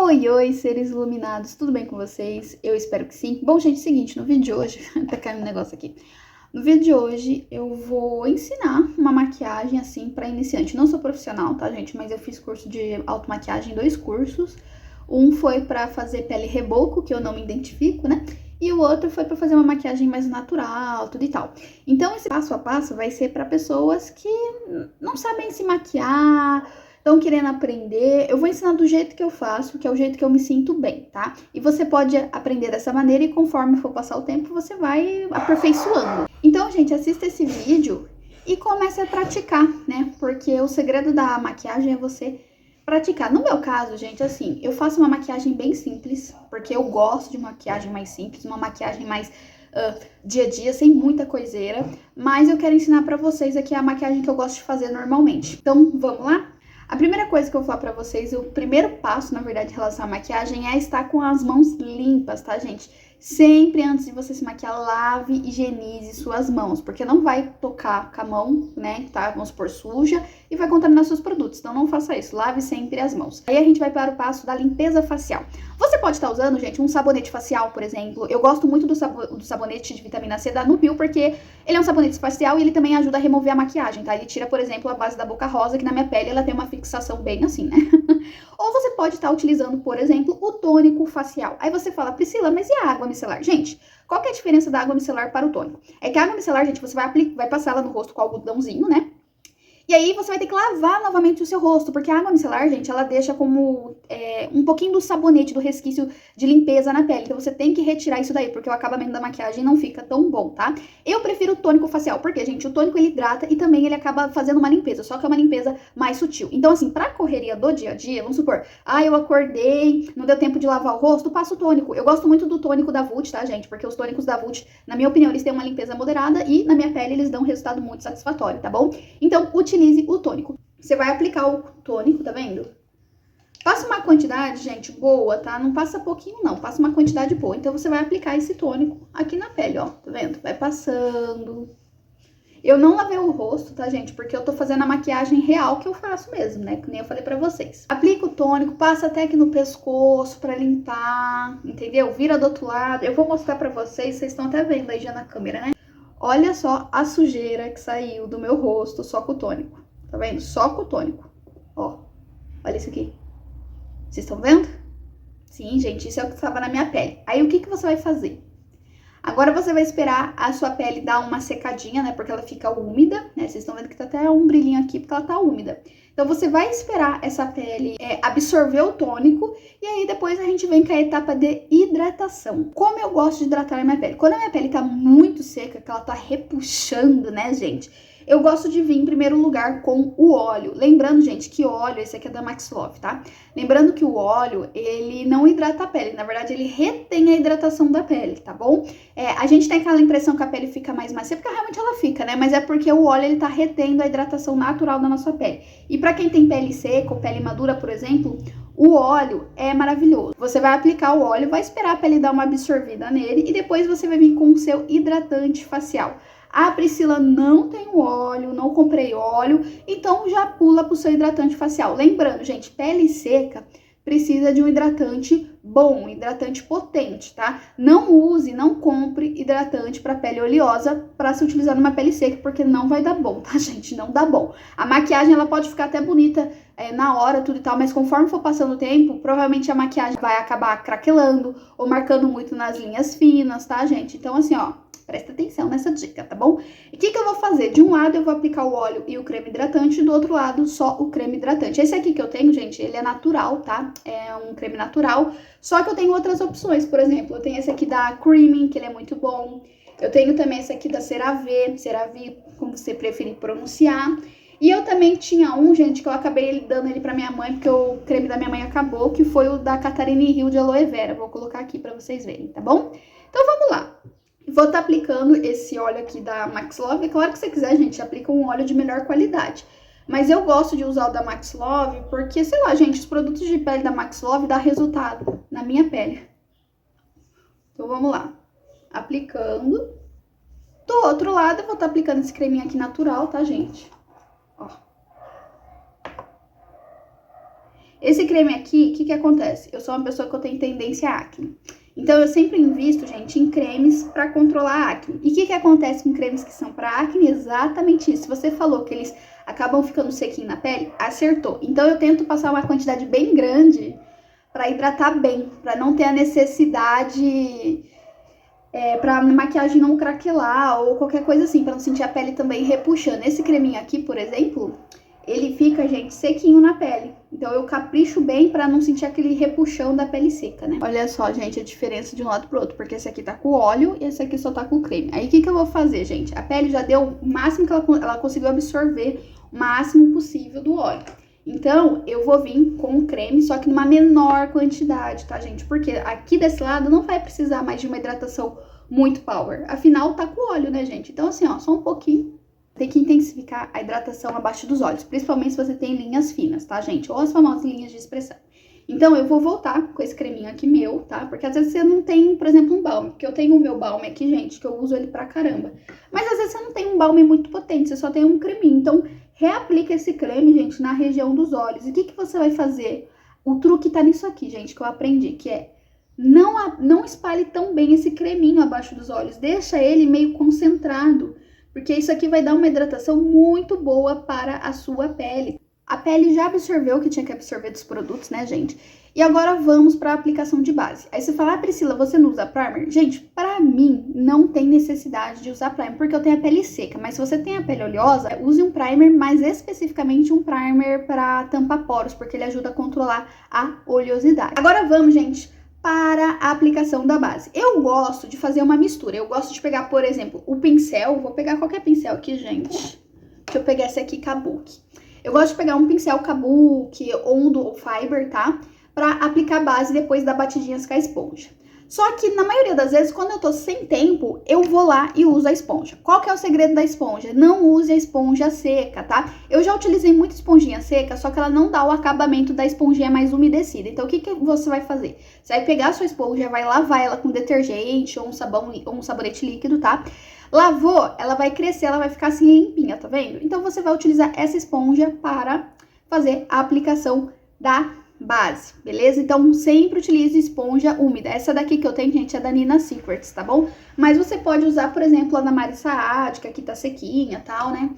Oi, oi, seres iluminados, tudo bem com vocês? Eu espero que sim. Bom, gente, seguinte, no vídeo de hoje, tá caindo um negócio aqui. No vídeo de hoje eu vou ensinar uma maquiagem assim pra iniciante. Não sou profissional, tá, gente? Mas eu fiz curso de automaquiagem, 2 cursos. Um foi pra fazer pele reboco, que eu não me identifico, né? E o outro foi pra fazer uma maquiagem mais natural, tudo e tal. Então esse passo a passo vai ser pra pessoas que não sabem se maquiar, estão querendo aprender. Eu vou ensinar do jeito que eu faço, que é o jeito que eu me sinto bem, tá? E você pode aprender dessa maneira e conforme for passar o tempo, você vai aperfeiçoando. Então, gente, assista esse vídeo e comece a praticar, né? Porque o segredo da maquiagem é você praticar. No meu caso, gente, assim, eu faço uma maquiagem bem simples, porque eu gosto de maquiagem mais simples, uma maquiagem mais dia a dia, sem muita coiseira, mas eu quero ensinar pra vocês aqui a maquiagem que eu gosto de fazer normalmente. Então, vamos lá? A primeira coisa que eu vou falar pra vocês, o primeiro passo, na verdade, em relação à maquiagem é estar com as mãos limpas, tá, gente? Sempre antes de você se maquiar, lave e higienize suas mãos, porque não vai tocar com a mão, né, tá, vamos supor, suja, e vai contaminar seus produtos. Então não faça isso, lave sempre as mãos. Aí a gente vai para o passo da limpeza facial. Você pode estar usando, gente, um sabonete facial, por exemplo. Eu gosto muito do sabonete de vitamina C da Nubile, porque ele é um sabonete facial e ele também ajuda a remover a maquiagem, tá? Ele tira, por exemplo, a base da boca rosa, que na minha pele ela tem uma fixação bem assim, né? Ou você pode estar utilizando, por exemplo, o tônico facial. Aí você fala, Priscila, mas e a água micelar? Gente, qual que é a diferença da água micelar para o tônico? É que a água micelar, gente, você vai passar ela no rosto com algodãozinho, né? E aí você vai ter que lavar novamente o seu rosto, porque a água micelar, gente, ela deixa como um pouquinho do sabonete, do resquício de limpeza na pele. Então você tem que retirar isso daí, porque o acabamento da maquiagem não fica tão bom, tá? Eu prefiro o tônico facial, porque, gente, o tônico ele hidrata e também ele acaba fazendo uma limpeza, só que é uma limpeza mais sutil. Então, assim, pra correria do dia a dia, vamos supor, eu acordei, não deu tempo de lavar o rosto, passo o tônico. Eu gosto muito do tônico da Vult, tá, gente? Porque os tônicos da Vult, na minha opinião, eles têm uma limpeza moderada e na minha pele eles dão um resultado muito satisfatório, tá bom? Então, utilize o tônico. Você vai aplicar o tônico, tá vendo? Passa uma quantidade, gente, boa, tá? Não passa pouquinho, não. Passa uma quantidade boa. Então, você vai aplicar esse tônico aqui na pele, ó. Tá vendo? Vai passando. Eu não lavei o rosto, tá, gente? Porque eu tô fazendo a maquiagem real que eu faço mesmo, né? Que nem eu falei pra vocês. Aplica o tônico, passa até aqui no pescoço pra limpar, entendeu? Vira do outro lado. Eu vou mostrar pra vocês, vocês estão até vendo aí já na câmera, né? Olha só a sujeira que saiu do meu rosto só com o tônico. Tá vendo? Só com o tônico. Ó, olha isso aqui. Vocês estão vendo? Sim, gente, isso é o que estava na minha pele. Aí, o que que você vai fazer? Agora você vai esperar a sua pele dar uma secadinha, né? Porque ela fica úmida, né? Vocês estão vendo que tá até um brilhinho aqui porque ela tá úmida. Então, você vai esperar essa pele absorver o tônico e aí depois a gente vem com a etapa de hidratação. Como eu gosto de hidratar a minha pele? Quando a minha pele tá muito seca, que ela tá repuxando, né, gente? Eu gosto de vir em primeiro lugar com o óleo. Lembrando, gente, que óleo, esse aqui é da Max Love, tá? Lembrando que o óleo, ele não hidrata a pele. Na verdade, ele retém a hidratação da pele, tá bom? A gente tem aquela impressão que a pele fica mais macia, porque realmente ela fica, né? Mas é porque o óleo, ele tá retendo a hidratação natural da nossa pele. E pra quem tem pele seca ou pele madura, por exemplo, o óleo é maravilhoso. Você vai aplicar o óleo, vai esperar a pele dar uma absorvida nele e depois você vai vir com o seu hidratante facial. Ah, Priscila, não tenho óleo, não comprei óleo, então já pula pro seu hidratante facial. Lembrando, gente, pele seca precisa de um hidratante bom, um hidratante potente, tá? Não use, não compre hidratante para pele oleosa para se utilizar numa pele seca, porque não vai dar bom, tá, gente? Não dá bom. A maquiagem, ela pode ficar até bonita na hora, tudo e tal, mas conforme for passando o tempo, provavelmente a maquiagem vai acabar craquelando ou marcando muito nas linhas finas, tá, gente? Então, assim, ó, presta atenção nessa dica, tá bom? E o que eu vou fazer? De um lado eu vou aplicar o óleo e o creme hidratante, do outro lado só o creme hidratante. Esse aqui que eu tenho, gente, ele é natural, tá? É um creme natural, só que eu tenho outras opções. Por exemplo, eu tenho esse aqui da Creaming, que ele é muito bom. Eu tenho também esse aqui da CeraVe, como você preferir pronunciar. E eu também tinha um, gente, que eu acabei dando ele pra minha mãe, porque o creme da minha mãe acabou, que foi o da Catarine Hill de Aloe Vera. Vou colocar aqui pra vocês verem, tá bom? Então vamos lá. Vou estar aplicando esse óleo aqui da Max Love. É claro que se você quiser, gente, aplica um óleo de melhor qualidade. Mas eu gosto de usar o da Max Love porque, sei lá, gente, os produtos de pele da Max Love dão resultado na minha pele. Então vamos lá. Aplicando. Do outro lado, eu vou estar aplicando esse creminho aqui natural, tá, gente? Ó. Esse creme aqui, o que acontece? Eu sou uma pessoa que eu tenho tendência a acne. Então, eu sempre invisto, gente, em cremes para controlar a acne. E o que acontece com cremes que são para acne? Exatamente isso. Se você falou que eles acabam ficando sequinhos na pele, acertou. Então, eu tento passar uma quantidade bem grande para hidratar bem, para não ter a necessidade... pra maquiagem não craquelar ou qualquer coisa assim, pra não sentir a pele também repuxando. Esse creminho aqui, por exemplo, ele fica, gente, sequinho na pele. Então eu capricho bem pra não sentir aquele repuxão da pele seca, né? Olha só, gente, a diferença de um lado pro outro, porque esse aqui tá com óleo e esse aqui só tá com creme. Aí o que eu vou fazer, gente? A pele já deu o máximo que ela conseguiu absorver, o máximo possível do óleo. Então, eu vou vir com o creme, só que numa menor quantidade, tá, gente? Porque aqui desse lado não vai precisar mais de uma hidratação muito power. Afinal, tá com óleo, né, gente? Então, assim, ó, só um pouquinho. Tem que intensificar a hidratação abaixo dos olhos, principalmente se você tem linhas finas, tá, gente? Ou as famosas linhas de expressão. Então, eu vou voltar com esse creminho aqui meu, tá? Porque às vezes você não tem, por exemplo, um balme. Porque eu tenho o meu balme aqui, gente, que eu uso ele pra caramba. Mas às vezes você não tem um balme muito potente, você só tem um creminho. Então, reaplica esse creme, gente, na região dos olhos. E o que você vai fazer? O truque tá nisso aqui, gente, que eu aprendi, que é não espalhe tão bem esse creminho abaixo dos olhos. Deixa ele meio concentrado, porque isso aqui vai dar uma hidratação muito boa para a sua pele. A pele já absorveu o que tinha que absorver dos produtos, né, gente? E agora vamos para a aplicação de base. Aí você fala, Priscila, você não usa primer? Gente, pra mim, não tem necessidade de usar primer, porque eu tenho a pele seca. Mas se você tem a pele oleosa, use um primer, mais especificamente um primer para tampar poros, porque ele ajuda a controlar a oleosidade. Agora vamos, gente, para a aplicação da base. Eu gosto de fazer uma mistura. Eu gosto de pegar, por exemplo, o pincel. Vou pegar qualquer pincel aqui, gente. Deixa eu pegar esse aqui, Kabuki. Eu gosto de pegar um pincel Kabuki ou um do Fiber, tá? Pra aplicar base depois da batidinha com a esponja. Só que na maioria das vezes, quando eu tô sem tempo, eu vou lá e uso a esponja. Qual que é o segredo da esponja? Não use a esponja seca, tá? Eu já utilizei muita esponjinha seca, só que ela não dá o acabamento da esponjinha mais umedecida. Então, o que você vai fazer? Você vai pegar a sua esponja, vai lavar ela com detergente ou um sabão ou um sabonete líquido, tá? Lavou, ela vai crescer, ela vai ficar assim limpinha, tá vendo? Então, você vai utilizar essa esponja para fazer a aplicação da base, beleza? Então, sempre utilize esponja úmida. Essa daqui que eu tenho, gente, é da Nina Secrets, tá bom? Mas você pode usar, por exemplo, a da Mari Saad, que aqui tá sequinha e tal, né?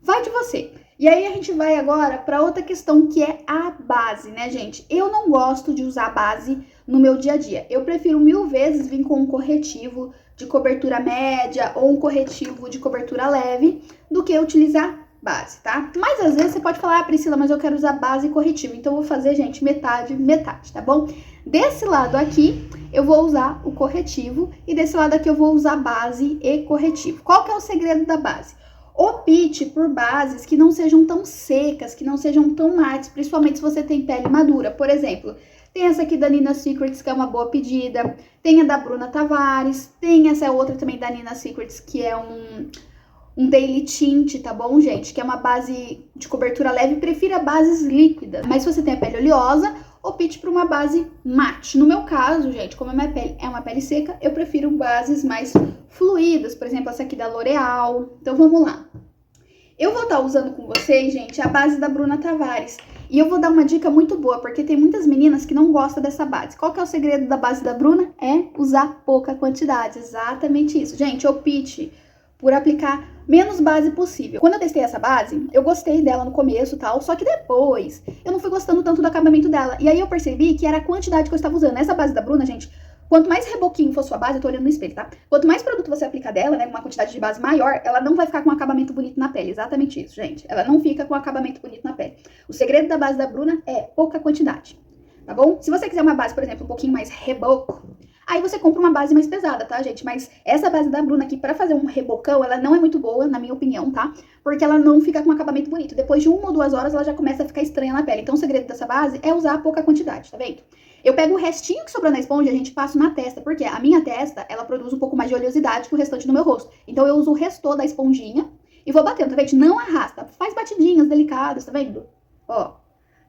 Vai de você. E aí, a gente vai agora pra outra questão, que é a base, né, gente? Eu não gosto de usar base no meu dia a dia. Eu prefiro 1000 vezes vir com um corretivo de cobertura média ou um corretivo de cobertura leve do que utilizar base, tá? Mas às vezes você pode falar, Priscila, mas eu quero usar base e corretivo. Então, eu vou fazer, gente, metade, metade, tá bom? Desse lado aqui, eu vou usar o corretivo e desse lado aqui eu vou usar base e corretivo. Qual que é o segredo da base? Opte por bases que não sejam tão secas, que não sejam tão mates, principalmente se você tem pele madura. Por exemplo, tem essa aqui da Nina Secrets, que é uma boa pedida. Tem a da Bruna Tavares. Tem essa outra também da Nina Secrets, que é um Daily Tint, tá bom, gente? Que é uma base de cobertura leve. Prefira bases líquidas. Mas se você tem a pele oleosa, opte por uma base mate. No meu caso, gente, como a minha pele é uma pele seca, eu prefiro bases mais fluídas. Por exemplo, essa aqui da L'Oreal. Então, vamos lá. Eu vou estar usando com vocês, gente, a base da Bruna Tavares. E eu vou dar uma dica muito boa, porque tem muitas meninas que não gostam dessa base. Qual que é o segredo da base da Bruna? É usar pouca quantidade. Exatamente isso. Gente, opte por aplicar menos base possível. Quando eu testei essa base, eu gostei dela no começo e tal, só que depois eu não fui gostando tanto do acabamento dela. E aí eu percebi que era a quantidade que eu estava usando. Essa base da Bruna, gente, quanto mais reboquinho for sua base, eu tô olhando no espelho, tá? Quanto mais produto você aplicar dela, né, uma quantidade de base maior, ela não vai ficar com um acabamento bonito na pele. Exatamente isso, gente. Ela não fica com um acabamento bonito na pele. O segredo da base da Bruna é pouca quantidade, tá bom? Se você quiser uma base, por exemplo, um pouquinho mais reboco, aí você compra uma base mais pesada, tá, gente? Mas essa base da Bruna aqui, pra fazer um rebocão, ela não é muito boa, na minha opinião, tá? Porque ela não fica com um acabamento bonito. Depois de 1 ou 2 horas, ela já começa a ficar estranha na pele. Então, o segredo dessa base é usar pouca quantidade, tá vendo? Eu pego o restinho que sobrou na esponja e a gente passa na testa, porque a minha testa, ela produz um pouco mais de oleosidade que o restante do meu rosto. Então, eu uso o restor da esponjinha e vou batendo, tá vendo? Não arrasta, faz batidinhas delicadas, tá vendo? Ó,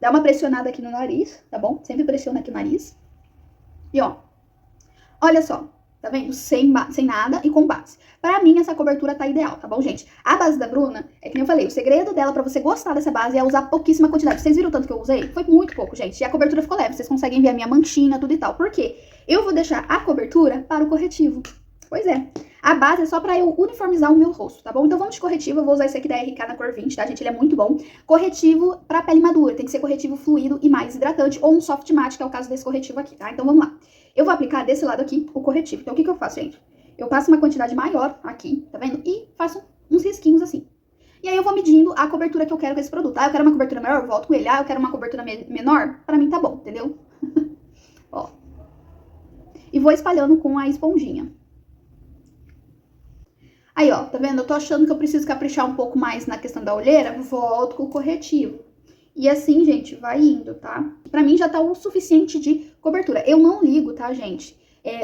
dá uma pressionada aqui no nariz, tá bom? Sempre pressiona aqui o nariz. E ó, olha só, Tá vendo? Sem nada e com base. Pra mim, essa cobertura tá ideal, tá bom, gente? A base da Bruna, é que nem eu falei, o segredo dela pra você gostar dessa base é usar pouquíssima quantidade. Vocês viram o tanto que eu usei? Foi muito pouco, gente. E a cobertura ficou leve. Vocês conseguem ver a minha manchinha, tudo e tal. Por quê? Eu vou deixar a cobertura para o corretivo. Pois é. A base é só pra eu uniformizar o meu rosto, tá bom? Então vamos de corretivo. Eu vou usar esse aqui da RK na cor 20, tá, gente? Ele é muito bom. Corretivo pra pele madura. Tem que ser corretivo fluido e mais hidratante. Ou um soft matte, que é o caso desse corretivo aqui, tá? Então vamos lá. Eu vou aplicar desse lado aqui o corretivo. Então o que eu faço, gente? Eu passo uma quantidade maior aqui, tá vendo? E faço uns risquinhos assim. E aí eu vou medindo a cobertura que eu quero com esse produto. Ah, eu quero uma cobertura maior, eu volto com ele. Ah, eu quero uma cobertura menor. Pra mim tá bom, entendeu? Ó. E vou espalhando com a esponjinha. Aí, ó, tá vendo? Eu tô achando que eu preciso caprichar um pouco mais na questão da olheira, volto com o corretivo. E assim, gente, vai indo, tá? Pra mim já tá o suficiente de cobertura. Eu não ligo, tá, gente?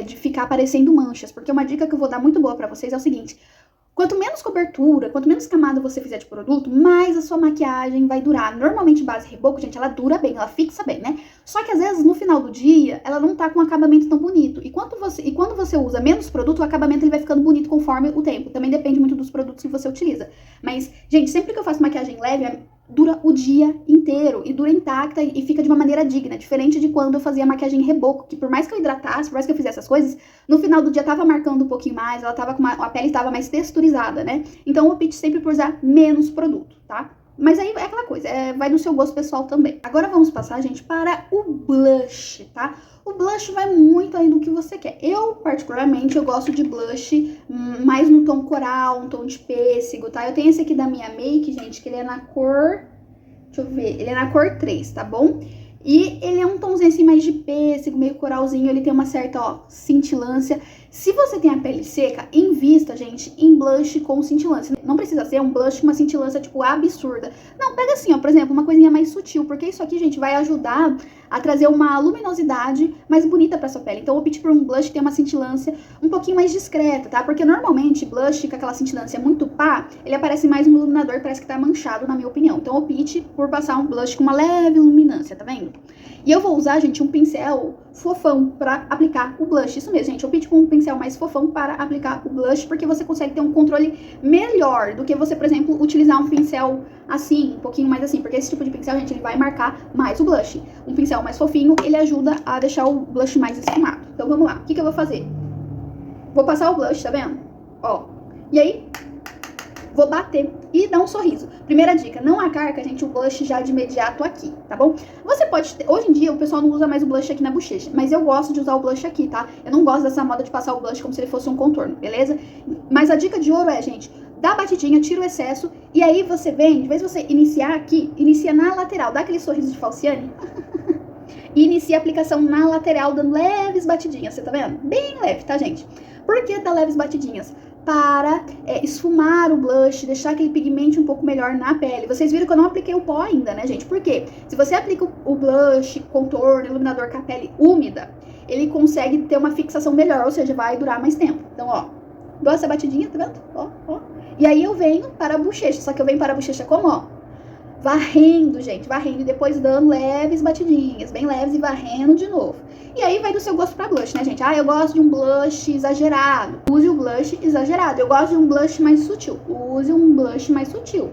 De ficar aparecendo manchas, porque uma dica que eu vou dar muito boa pra vocês é o seguinte: quanto menos cobertura, quanto menos camada você fizer de produto, mais a sua maquiagem vai durar. Normalmente base reboco, gente, ela dura bem, ela fixa bem, né? Só que às vezes no final do dia, ela não tá com um acabamento tão bonito. E quando você usa menos produto, o acabamento ele vai ficando bonito conforme o tempo. Também depende muito dos produtos que você utiliza. Mas, gente, sempre que eu faço maquiagem leve, dura o dia inteiro e dura intacta e fica de uma maneira digna, diferente de quando eu fazia maquiagem reboco, que por mais que eu hidratasse, por mais que eu fizesse essas coisas, no final do dia tava marcando um pouquinho mais, ela tava com a pele estava mais texturizada, né? Então eu opto sempre por usar menos produto, tá? Mas aí é aquela coisa, vai do seu gosto pessoal também. Agora vamos passar, gente, para o blush, tá? O blush vai muito aí do que você quer. Eu, particularmente, eu gosto de blush mais no tom coral, um tom de pêssego, tá? Eu tenho esse aqui da minha Make, gente, que ele é na cor... Deixa eu ver, ele é na cor 3, tá bom? E ele é um tomzinho assim mais de pêssego, meio coralzinho, ele tem uma certa, ó, cintilância. Se você tem a pele seca, invista, gente, em blush com cintilância. Não precisa ser um blush com uma cintilância, tipo, absurda. Não, pega assim, ó, por exemplo, uma coisinha mais sutil, porque isso aqui, gente, vai ajudar a trazer uma luminosidade mais bonita pra sua pele. Então, eu opte por um blush que tem uma cintilância um pouquinho mais discreta, tá? Porque normalmente, blush com aquela cintilância muito pá, ele aparece mais no iluminador, parece que tá manchado, na minha opinião. Então, opte por passar um blush com uma leve luminância, tá vendo? E eu vou usar, gente, um pincel fofão pra aplicar o blush. Isso mesmo, gente, eu opte com um pincel mais fofão para aplicar o blush, porque você consegue ter um controle melhor do que você, por exemplo, utilizar um pincel assim, um pouquinho mais assim, porque esse tipo de pincel, gente, ele vai marcar mais o blush. Um pincel mais fofinho, ele ajuda a deixar o blush mais esfumado. Então, vamos lá. O que eu vou fazer? Vou passar o blush, tá vendo? Ó. E aí, vou bater e dar um sorriso. Primeira dica, não acarca, gente, o blush já de imediato aqui, tá bom? Você pode ter... Hoje em dia, o pessoal não usa mais o blush aqui na bochecha, mas eu gosto de usar o blush aqui, tá? Eu não gosto dessa moda de passar o blush como se ele fosse um contorno, beleza? Mas a dica de ouro é, gente, dá a batidinha, tira o excesso, e aí você vem, de vez de você iniciar aqui, inicia na lateral, dá aquele sorriso de Falciane, e inicia a aplicação na lateral, dando leves batidinhas, você tá vendo? Bem leve, tá, gente? Por que dar leves batidinhas? Para esfumar o blush, deixar aquele pigmento um pouco melhor na pele. Vocês viram que eu não apliquei o pó ainda, né, gente? Por quê? Se você aplica o blush, contorno, iluminador com a pele úmida, ele consegue ter uma fixação melhor, ou seja, vai durar mais tempo. Então, ó, dou essa batidinha, tá vendo? Ó, ó. E aí eu venho para a bochecha, só que eu venho para a bochecha como, ó? Varrendo, gente, varrendo e depois dando leves batidinhas, bem leves e varrendo de novo. E aí vai do seu gosto pra blush, né, gente? Ah, eu gosto de um blush exagerado. Use o blush exagerado. Eu gosto de um blush mais sutil. Use um blush mais sutil.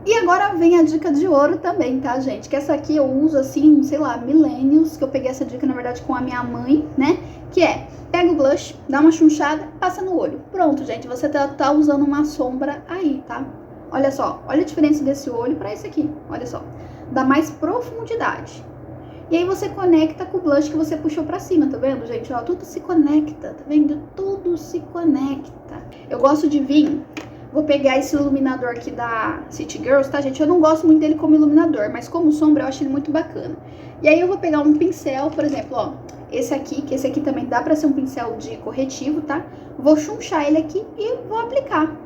E agora vem a dica de ouro também, tá, gente? Que essa aqui eu uso, assim, sei lá, milênios, que eu peguei essa dica, na verdade, com a minha mãe, né? Que é, pega o blush, dá uma chunchada, passa no olho. Pronto, gente, você tá usando uma sombra aí, tá? Olha só, olha a diferença desse olho pra esse aqui, olha só. Dá mais profundidade. E aí você conecta com o blush que você puxou pra cima, tá vendo, gente? Ó, tudo se conecta, tá vendo? Tudo se conecta. Eu gosto de vir, vou pegar esse iluminador aqui da City Girls, tá, gente? Eu não gosto muito dele como iluminador, mas como sombra eu acho ele muito bacana. E aí eu vou pegar um pincel, por exemplo, ó, esse aqui, que esse aqui também dá pra ser um pincel de corretivo, tá? Vou chunchar ele aqui e vou aplicar.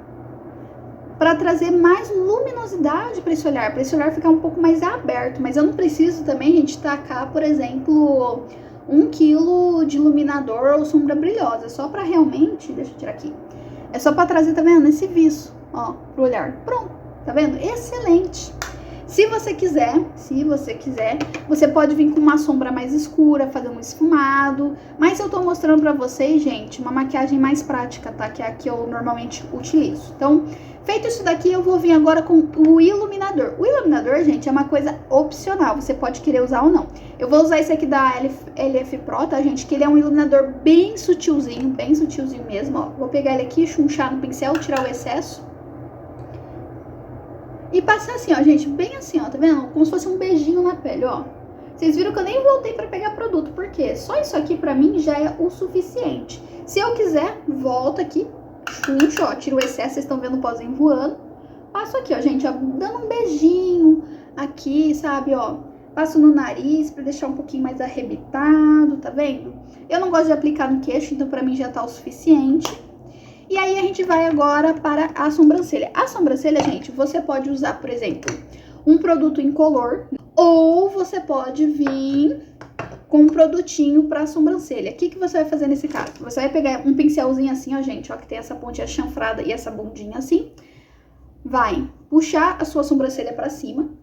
Pra trazer mais luminosidade pra esse olhar ficar um pouco mais aberto. Mas eu não preciso também, gente, tacar, por exemplo, 1 quilo de iluminador ou sombra brilhosa. Só pra realmente, deixa eu tirar aqui, é só pra trazer, tá vendo, esse viço, ó, pro olhar. Pronto, tá vendo? Excelente! Se você quiser, você pode vir com uma sombra mais escura, fazer um esfumado. Mas eu tô mostrando pra vocês, gente, uma maquiagem mais prática, tá? Que é a que eu normalmente utilizo. Então, feito isso daqui, eu vou vir agora com o iluminador. O iluminador, gente, é uma coisa opcional. Você pode querer usar ou não. Eu vou usar esse aqui da LF Pro, tá, gente? Que ele é um iluminador bem sutilzinho mesmo, ó. Vou pegar ele aqui, chunchar no pincel, tirar o excesso. E passar assim, ó, gente, bem assim, ó, tá vendo? Como se fosse um beijinho na pele, ó. Vocês viram que eu nem voltei pra pegar produto, porque só isso aqui pra mim já é o suficiente. Se eu quiser, volto aqui, chuncho, ó, tiro o excesso, vocês estão vendo o pozinho voando. Passo aqui, ó, gente, ó, dando um beijinho aqui, sabe, ó. Passo no nariz pra deixar um pouquinho mais arrebitado, tá vendo? Eu não gosto de aplicar no queixo, então pra mim já tá o suficiente. E aí a gente vai agora para a sobrancelha. A sobrancelha, gente, você pode usar, por exemplo, um produto incolor, ou você pode vir com um produtinho para a sobrancelha. O que você vai fazer nesse caso? Você vai pegar um pincelzinho assim, ó, gente, ó, que tem essa pontinha chanfrada e essa bundinha assim. Vai puxar a sua sobrancelha para cima.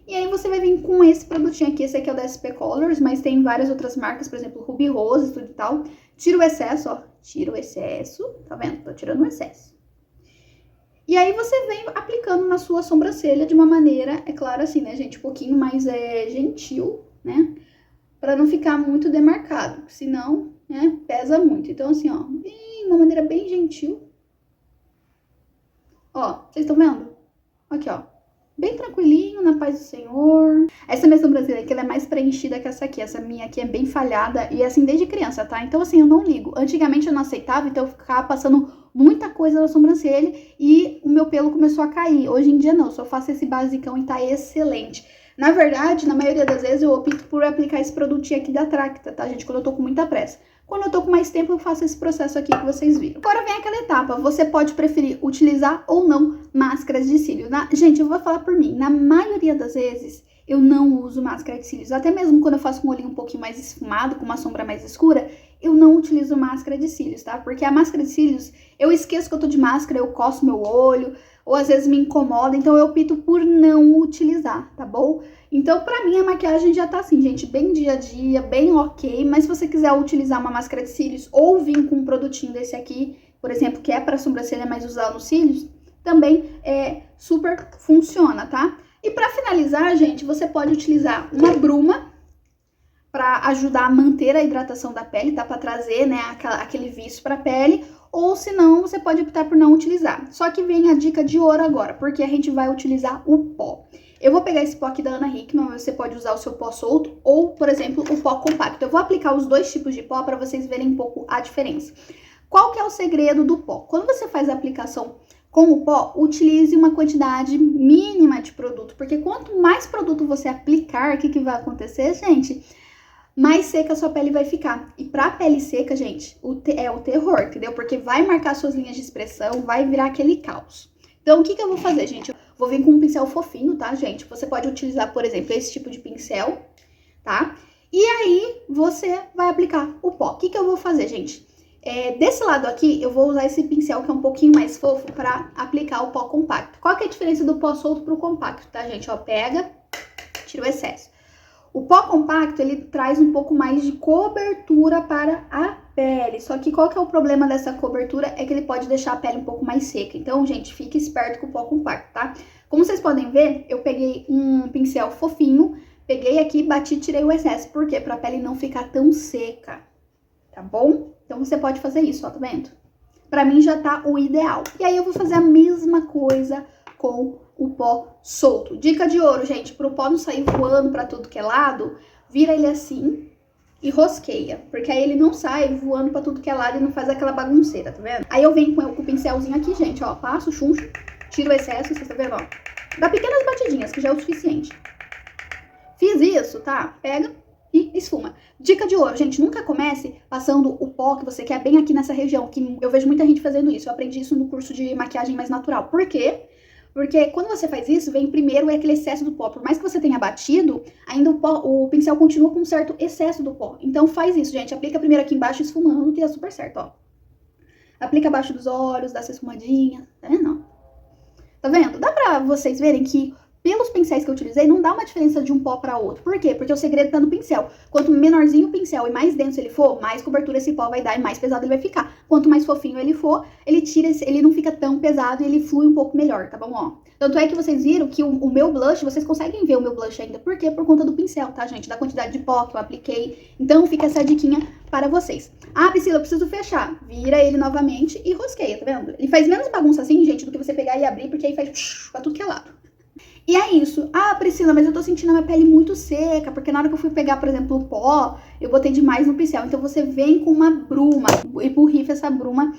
E aí você vai vir com esse produtinho aqui, esse aqui é o da SP Colors, mas tem várias outras marcas, por exemplo, Ruby Rose e tudo e tal. Tira o excesso, ó, tira o excesso, tá vendo? Tô tirando o excesso. E aí você vem aplicando na sua sobrancelha de uma maneira, é claro assim, né, gente, um pouquinho mais gentil, né? Pra não ficar muito demarcado, senão, né, pesa muito. Então assim, ó, uma maneira bem gentil. Ó, vocês estão vendo? Aqui, ó. Bem tranquilinho, na paz do Senhor. Essa minha sobrancelha aqui, ela é mais preenchida que essa aqui. Essa minha aqui é bem falhada e assim desde criança, tá? Então assim, eu não ligo. Antigamente eu não aceitava, então eu ficava passando muita coisa na sobrancelha e o meu pelo começou a cair. Hoje em dia não, só faço esse basicão e tá excelente. Na verdade, na maioria das vezes eu opto por aplicar esse produtinho aqui da Tracta, tá, gente? Quando eu tô com muita pressa. Quando eu tô com mais tempo, eu faço esse processo aqui que vocês viram. Agora vem aquela etapa, você pode preferir utilizar ou não máscaras de cílios. Gente, eu vou falar por mim, na maioria das vezes, eu não uso máscara de cílios. Até mesmo quando eu faço um olhinho um pouquinho mais esfumado, com uma sombra mais escura, eu não utilizo máscara de cílios, tá? Porque a máscara de cílios, eu esqueço que eu tô de máscara, eu coço meu olho, ou às vezes me incomoda, então eu opto por não utilizar, tá bom? Então, pra mim, a maquiagem já tá assim, gente, bem dia a dia, bem ok, mas se você quiser utilizar uma máscara de cílios ou vir com um produtinho desse aqui, por exemplo, que é pra sobrancelha, mas usar nos cílios, também super funciona, tá? E pra finalizar, gente, você pode utilizar uma bruma pra ajudar a manter a hidratação da pele, tá? Pra trazer, né, aquele viço pra pele, ou se não, você pode optar por não utilizar. Só que vem a dica de ouro agora, porque a gente vai utilizar o pó. Eu vou pegar esse pó aqui da Ana Hickman, você pode usar o seu pó solto ou, por exemplo, o pó compacto. Eu vou aplicar os dois tipos de pó para vocês verem um pouco a diferença. Qual que é o segredo do pó? Quando você faz a aplicação com o pó, utilize uma quantidade mínima de produto, porque quanto mais produto você aplicar, o que vai acontecer, gente? Mais seca a sua pele vai ficar. E pra pele seca, gente, é o terror, entendeu? Porque vai marcar suas linhas de expressão, vai virar aquele caos. Então, o que eu vou fazer, gente? Eu vou vir com um pincel fofinho, tá, gente? Você pode utilizar, por exemplo, esse tipo de pincel, tá? E aí, você vai aplicar o pó. O que eu vou fazer, gente? Desse lado aqui, eu vou usar esse pincel que é um pouquinho mais fofo pra aplicar o pó compacto. Qual que é a diferença do pó solto pro compacto, tá, gente? Ó, pega, tira o excesso. O pó compacto, ele traz um pouco mais de cobertura para a pele. Só que qual que é o problema dessa cobertura? É que ele pode deixar a pele um pouco mais seca. Então, gente, fique esperto com o pó compacto, tá? Como vocês podem ver, eu peguei um pincel fofinho, peguei aqui, bati e tirei o excesso. Por quê? Para a pele não ficar tão seca, tá bom? Então, você pode fazer isso, ó, tá vendo? Pra mim já tá o ideal. E aí, eu vou fazer a mesma coisa com o pó solto. Dica de ouro, gente, pro pó não sair voando pra tudo que é lado, vira ele assim e rosqueia, porque aí ele não sai voando pra tudo que é lado e não faz aquela bagunceira, tá vendo? Aí eu venho com o pincelzinho aqui, gente, ó, passo, chuncho, tiro o excesso, vocês estão vendo, ó. Dá pequenas batidinhas, que já é o suficiente. Fiz isso, tá? Pega e esfuma. Dica de ouro, gente, nunca comece passando o pó que você quer bem aqui nessa região, que eu vejo muita gente fazendo isso. Eu aprendi isso no curso de maquiagem mais natural. Por quê? Porque quando você faz isso, vem primeiro aquele excesso do pó. Por mais que você tenha batido, ainda o pincel continua com um certo excesso do pó. Então faz isso, gente. Aplica primeiro aqui embaixo esfumando, que dá super certo, ó. Aplica abaixo dos olhos, dá essa esfumadinha, tá vendo? Tá vendo? Dá pra vocês verem que pelos pincéis que eu utilizei, não dá uma diferença de um pó para outro. Por quê? Porque o segredo tá no pincel. Quanto menorzinho o pincel e mais denso ele for, mais cobertura esse pó vai dar e mais pesado ele vai ficar. Quanto mais fofinho ele for, ele não fica tão pesado e ele flui um pouco melhor, tá bom? Ó. Tanto é que vocês viram que o meu blush, vocês conseguem ver o meu blush ainda. Por quê? Por conta do pincel, tá, gente? Da quantidade de pó que eu apliquei. Então fica essa diquinha para vocês. Ah, Priscila, eu preciso fechar. Vira ele novamente e rosqueia, tá vendo? Ele faz menos bagunça assim, gente, do que você pegar e abrir, porque aí faz pra tudo que é lado. E é isso. Ah, Priscila, mas eu tô sentindo a minha pele muito seca, porque na hora que eu fui pegar, por exemplo, o pó, eu botei demais no pincel. Então você vem com uma bruma e borrifa essa bruma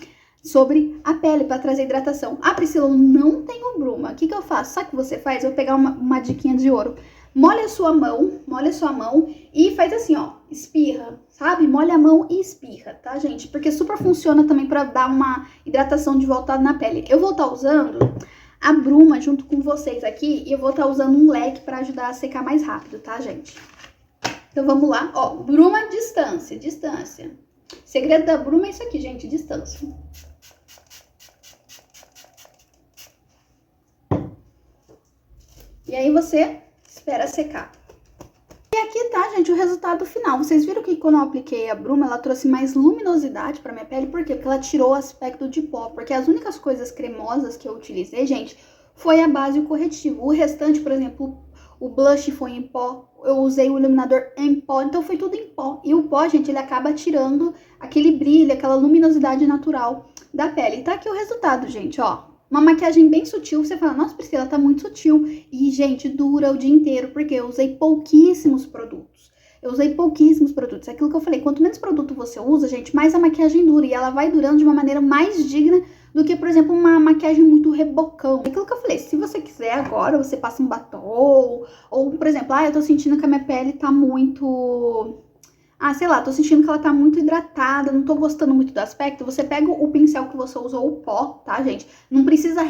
sobre a pele para trazer hidratação. Ah, Priscila, eu não tenho bruma. O que eu faço? Sabe o que você faz? Eu vou pegar uma diquinha de ouro. Molha a sua mão e faz assim, ó, espirra, sabe? Molha a mão e espirra, tá, gente? Porque super funciona também para dar uma hidratação de volta na pele. Eu vou estar usando a bruma junto com vocês aqui e eu vou estar usando um leque para ajudar a secar mais rápido, tá, gente? Então vamos lá, ó, bruma, distância, distância. O segredo da bruma é isso aqui, gente, distância. E aí você espera secar. E aqui tá, gente, o resultado final. Vocês viram que quando eu apliquei a bruma, ela trouxe mais luminosidade pra minha pele. Por quê? Porque ela tirou o aspecto de pó. Porque as únicas coisas cremosas que eu utilizei, gente, foi a base e o corretivo. O restante, por exemplo, o blush foi em pó. Eu usei o iluminador em pó. Então foi tudo em pó. E o pó, gente, ele acaba tirando aquele brilho, aquela luminosidade natural da pele. E tá aqui o resultado, gente, ó. Uma maquiagem bem sutil, você fala, nossa, Priscila, tá muito sutil. E, gente, dura o dia inteiro, porque eu usei pouquíssimos produtos. Aquilo que eu falei, quanto menos produto você usa, gente, mais a maquiagem dura. E ela vai durando de uma maneira mais digna do que, por exemplo, uma maquiagem muito rebocão. Aquilo que eu falei, se você quiser agora, você passa um batom. Ou, por exemplo, eu tô sentindo que a minha pele tá muito... sei lá, tô sentindo que ela tá muito hidratada, não tô gostando muito do aspecto. Você pega o pincel que você usou, o pó, tá, gente? Não precisa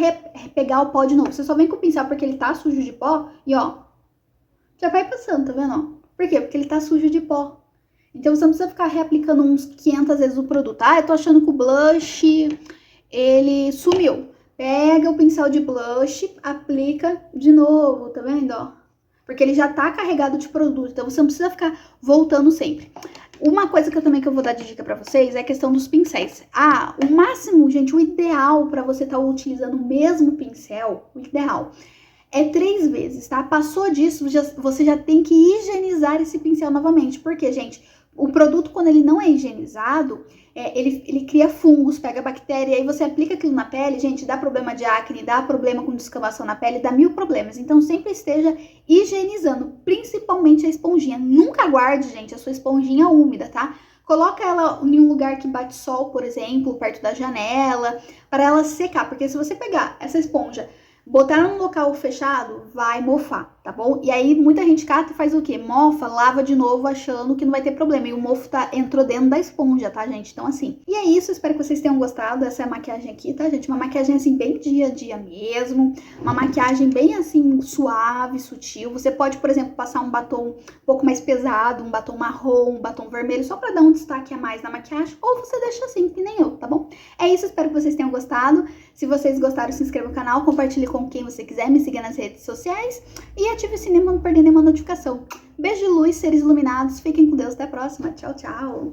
pegar o pó de novo. Você só vem com o pincel porque ele tá sujo de pó e, ó, já vai passando, tá vendo? Por quê? Porque ele tá sujo de pó. Então você não precisa ficar reaplicando uns 500 vezes o produto. Eu tô achando que o blush, ele sumiu. Pega o pincel de blush, aplica de novo, tá vendo, ó? Porque ele já tá carregado de produto, então você não precisa ficar voltando sempre. Uma coisa que eu vou dar de dica pra vocês é a questão dos pincéis. O máximo, gente, o ideal pra você estar utilizando o mesmo pincel, o ideal é 3 vezes, tá? Passou disso, você já tem que higienizar esse pincel novamente. Porque, gente, o produto, quando ele não é higienizado, ele cria fungos, pega bactéria, e aí você aplica aquilo na pele, gente, dá problema de acne, dá problema com descamação na pele, dá 1000 problemas. Então, sempre esteja higienizando, principalmente a esponjinha. Nunca guarde, gente, a sua esponjinha úmida, tá? Coloca ela em um lugar que bate sol, por exemplo, perto da janela, para ela secar. Porque se você pegar essa esponja, botar num local fechado, vai mofar, tá bom? E aí muita gente cata e faz o quê? Mofa, lava de novo achando que não vai ter problema. E o mofo entrou dentro da esponja, tá, gente? Então assim, e é isso, espero que vocês tenham gostado. Essa é a maquiagem aqui, tá, gente? Uma maquiagem assim, bem dia a dia mesmo. Uma maquiagem bem assim, suave, sutil. Você pode, por exemplo, passar um batom um pouco mais pesado, um batom marrom, um batom vermelho, só pra dar um destaque a mais na maquiagem. Ou você deixa assim, que nem eu, tá bom? É isso, espero que vocês tenham gostado. Se vocês gostaram, se inscreva no canal, compartilhe com quem você quiser, me siga nas redes sociais e ative o sininho para não perder nenhuma notificação. Beijo de luz, seres iluminados, fiquem com Deus, até a próxima, tchau, tchau!